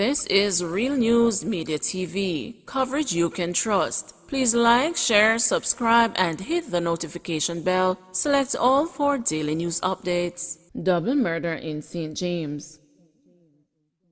This is Real News Media TV, coverage you can trust. Please like, share, subscribe, and hit the notification bell. Select all for daily news updates. Double murder in St. James.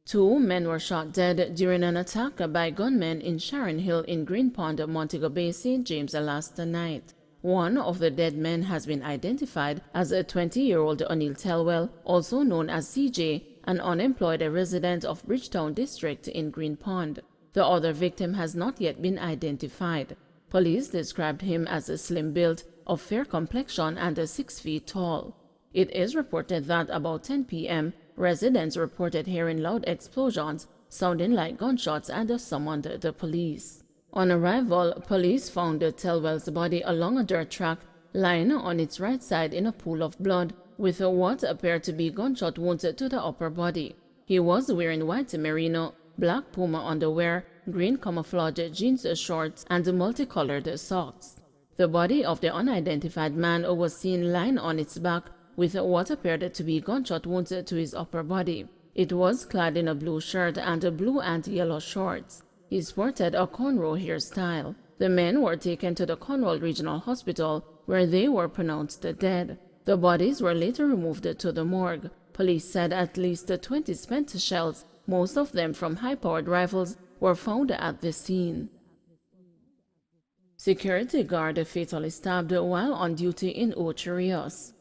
2 men were shot dead during an attack by gunmen in Sharon Hill in Green Pond, Montego Bay, St. James last night. One of the dead men has been identified as a 20-year-old O'Neill Telwell, also known as CJ, an unemployed resident of Bridgetown District in Green Pond. The other victim has not yet been identified. Police described him as a slim-built, of fair complexion and 6 feet tall. It is reported that about 10 p.m., residents reported hearing loud explosions sounding like gunshots and summoned the police. On arrival, police found Telwell's body along a dirt track, lying on its right side in a pool of blood, with what appeared to be gunshot wounds to the upper body. He was wearing white merino, black Puma underwear, green camouflage jeans shorts, and multicolored socks. The body of the unidentified man was seen lying on its back with what appeared to be gunshot wounds to his upper body. It was clad in a blue shirt and blue and yellow shorts. He sported a cornrow hairstyle. The men were taken to the Cornwall Regional Hospital, where they were pronounced dead. The bodies were later removed to the morgue. Police said at least 20 spent shells, most of them from high-powered rifles, were found at the scene. Security guard fatally stabbed while on duty in Ocho Rios.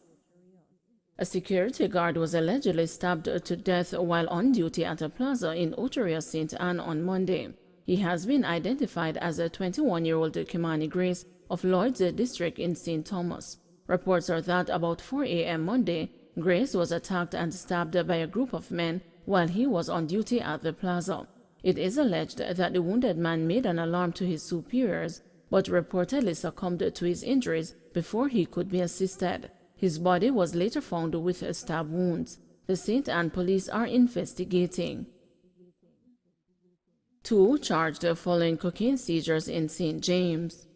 A security guard was allegedly stabbed to death while on duty at a plaza in Ocho Rios, St. Anne on Monday. He has been identified as a 21-year-old Kimani Grace of Lloyd's District in St. Thomas. Reports are that about 4 a.m. Monday, Grace was attacked and stabbed by a group of men while he was on duty at the plaza. It is alleged that the wounded man made an alarm to his superiors, but reportedly succumbed to his injuries before he could be assisted. His body was later found with stab wounds. The St. Anne police are investigating. 2 charged following cocaine seizures in St. James.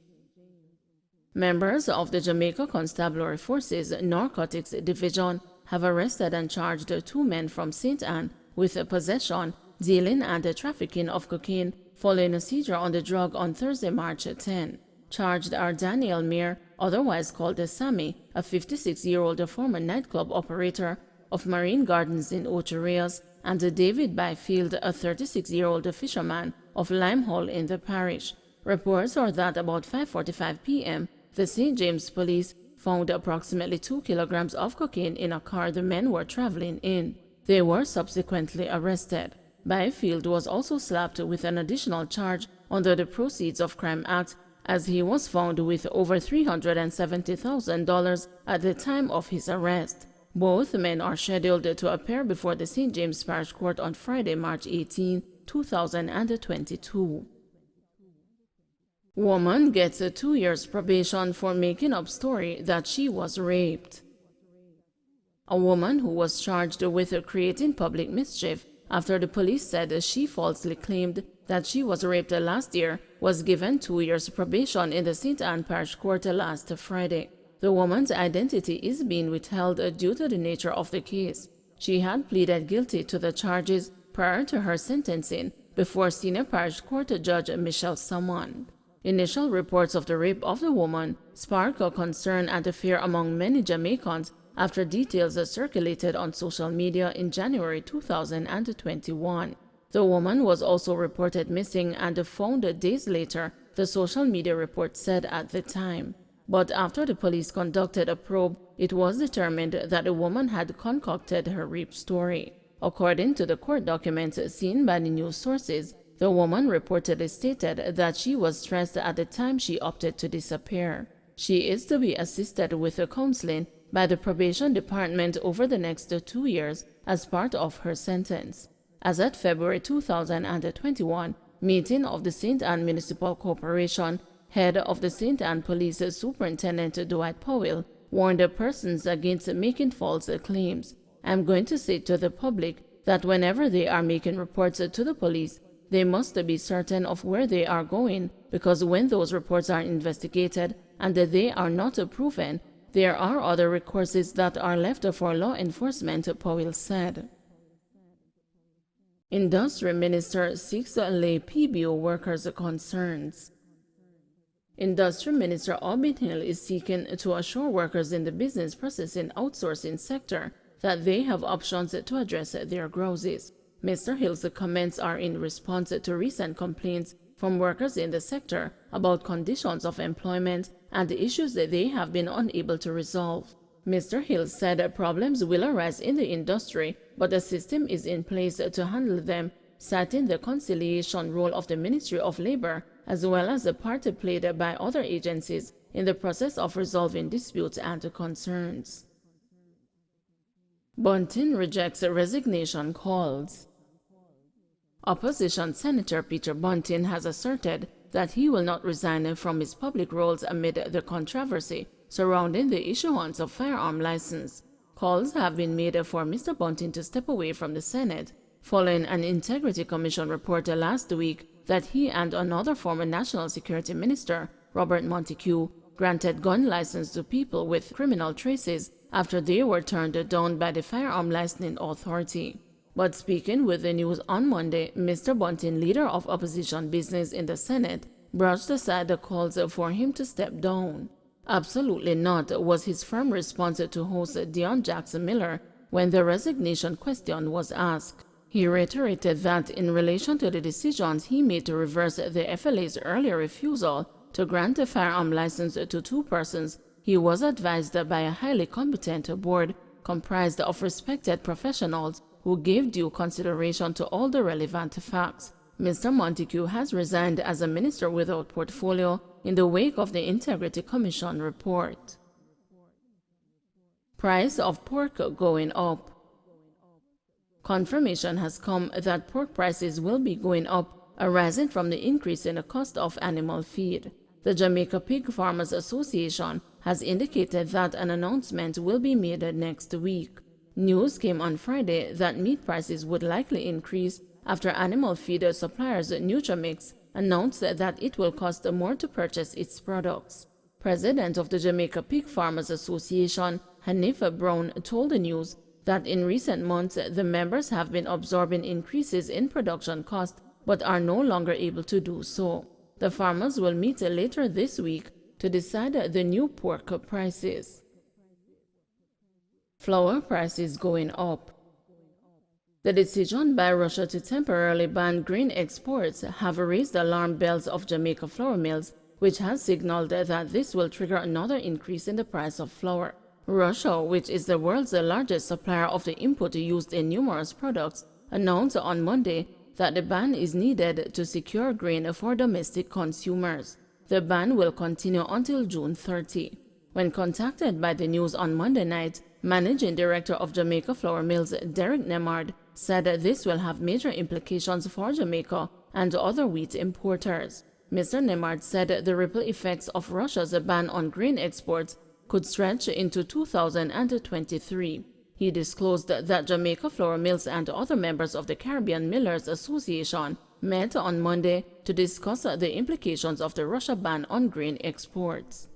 Members of the Jamaica Constabulary Forces Narcotics Division have arrested and charged 2 men from St. Anne with possession, dealing, and trafficking of cocaine following a seizure on the drug on Thursday, March 10. Charged are Daniel Meir, otherwise called Sammy, a 56-year-old former nightclub operator of Marine Gardens in Ocho Rios, and David Byfield, a 36-year-old fisherman of Limehall in the parish. Reports are that about 5:45 p.m., the St. James police found approximately 2 kilograms of cocaine in a car the men were traveling in. They were subsequently arrested. Byfield was also slapped with an additional charge under the Proceeds of Crime Act, as he was found with over $370,000 at the time of his arrest. Both men are scheduled to appear before the St. James Parish Court on Friday, March 18, 2022. Woman gets 2 years probation for making up story that she was raped. A woman who was charged with creating public mischief after the police said she falsely claimed that she was raped last year was given 2 years probation in the St. Anne Parish Court last Friday. The woman's identity is being withheld due to the nature of the case. She had pleaded guilty to the charges prior to her sentencing before Senior Parish Court Judge Michelle Salmon. Initial reports of the rape of the woman sparked a concern and a fear among many Jamaicans after details circulated on social media in January 2021. The woman was also reported missing and found days later, the social media report said at the time. But after the police conducted a probe, it was determined that the woman had concocted her rape story. According to the court documents seen by the news sources, the woman reportedly stated that she was stressed at the time she opted to disappear. She is to be assisted with counseling by the probation department over the next 2 years as part of her sentence. As at February 2021 meeting of the St. Anne Municipal Corporation, head of the St. Anne Police Superintendent Dwight Powell warned the persons against making false claims. "I'm going to say to the public that whenever they are making reports to the police, they must be certain of where they are going, because when those reports are investigated and they are not proven, there are other recourses that are left for law enforcement," Powell said. Industry Minister seeks to allay PBO workers' concerns. Industry Minister Albin Hill is seeking to assure workers in the business processing outsourcing sector that they have options to address their grouses. Mr. Hill's comments are in response to recent complaints from workers in the sector about conditions of employment and the issues that they have been unable to resolve. Mr. Hill said problems will arise in the industry, but a system is in place to handle them, citing the conciliation role of the Ministry of Labor as well as the part played by other agencies in the process of resolving disputes and concerns. Bunting rejects resignation calls. Opposition Senator Peter Bunting has asserted that he will not resign from his public roles amid the controversy surrounding the issuance of firearm license. Calls have been made for Mr. Bunting to step away from the Senate, following an Integrity Commission report last week that he and another former National Security Minister, Robert Montague, granted gun license to people with criminal traces after they were turned down by the Firearm Licensing Authority. But speaking with the news on Monday, Mr. Bunting, leader of opposition business in the Senate, brushed aside the calls for him to step down. Absolutely not, was his firm response to host Dion Jackson Miller when the resignation question was asked. He reiterated that in relation to the decisions he made to reverse the FLA's earlier refusal to grant a firearm license to 2 persons, he was advised by a highly competent board comprised of respected professionals who gave due consideration to all the relevant facts. Mr. Montague has resigned as a minister without portfolio in the wake of the Integrity Commission report. Price of pork going up. Confirmation has come that pork prices will be going up, arising from the increase in the cost of animal feed. The Jamaica Pig Farmers Association has indicated that an announcement will be made next week. News came on Friday that meat prices would likely increase after animal feed suppliers Nutramix announced that it will cost more to purchase its products. President of the Jamaica Pig Farmers Association, Hanifa Brown, told the news that in recent months the members have been absorbing increases in production costs but are no longer able to do so. The farmers will meet later this week to decide the new pork prices. Flour prices going up. The decision by Russia to temporarily ban grain exports have raised the alarm bells of Jamaica flour mills, which has signaled that this will trigger another increase in the price of flour. Russia, which is the world's largest supplier of the input used in numerous products, announced on Monday that the ban is needed to secure grain for domestic consumers. The ban will continue until June 30. When contacted by the news on Monday night, Managing Director of Jamaica Flour Mills, Derek Nemard, said this will have major implications for Jamaica and other wheat importers. Mr. Nemard said the ripple effects of Russia's ban on grain exports could stretch into 2023. He disclosed that Jamaica Flour Mills and other members of the Caribbean Millers Association met on Monday to discuss the implications of the Russia ban on grain exports.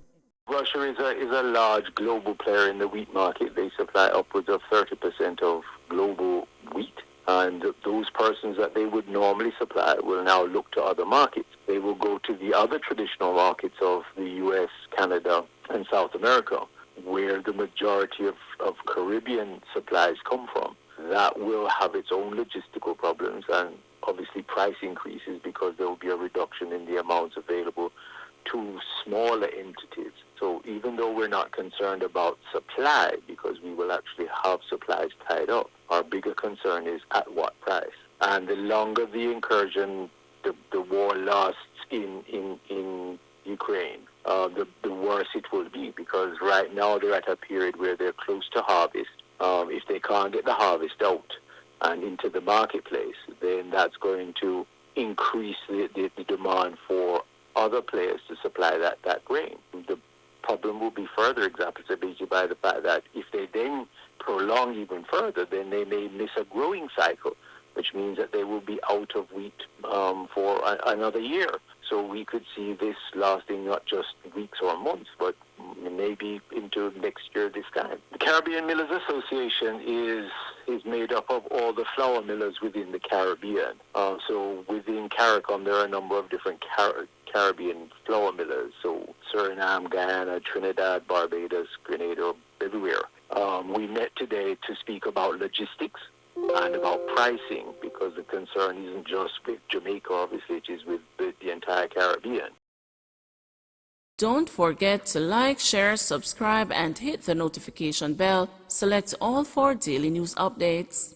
Russia is a large global player in the wheat market. They supply upwards of 30% of global wheat. And those persons that they would normally supply will now look to other markets. They will go to the other traditional markets of the U.S., Canada, and South America, where the majority of Caribbean supplies come from. That will have its own logistical problems and obviously price increases because there will be a reduction in the amounts available to smaller entities. So even though we're not concerned about supply, because we will actually have supplies tied up, our bigger concern is at what price. And the longer the incursion, the war lasts in Ukraine, the worse it will be, because right now they're at a period where they're close to harvest. If they can't get the harvest out and into the marketplace, then that's going to increase the demand for other players to supply that grain. The problem will be further exacerbated by the fact that if they then prolong even further, then they may miss a growing cycle, which means that they will be out of wheat for another year. So we could see this lasting not just weeks or months, but maybe into next year this time. The Caribbean Millers Association is made up of all the flour millers within the Caribbean. So within CARICOM, there are a number of different Caribbean flour millers. So Suriname, Guyana, Trinidad, Barbados, Grenada, everywhere. We met today to speak about logistics and about pricing, because the concern isn't just with Jamaica, obviously it is with the entire Caribbean. Don't forget to like, share, subscribe, and hit the notification bell. Select all for daily news updates.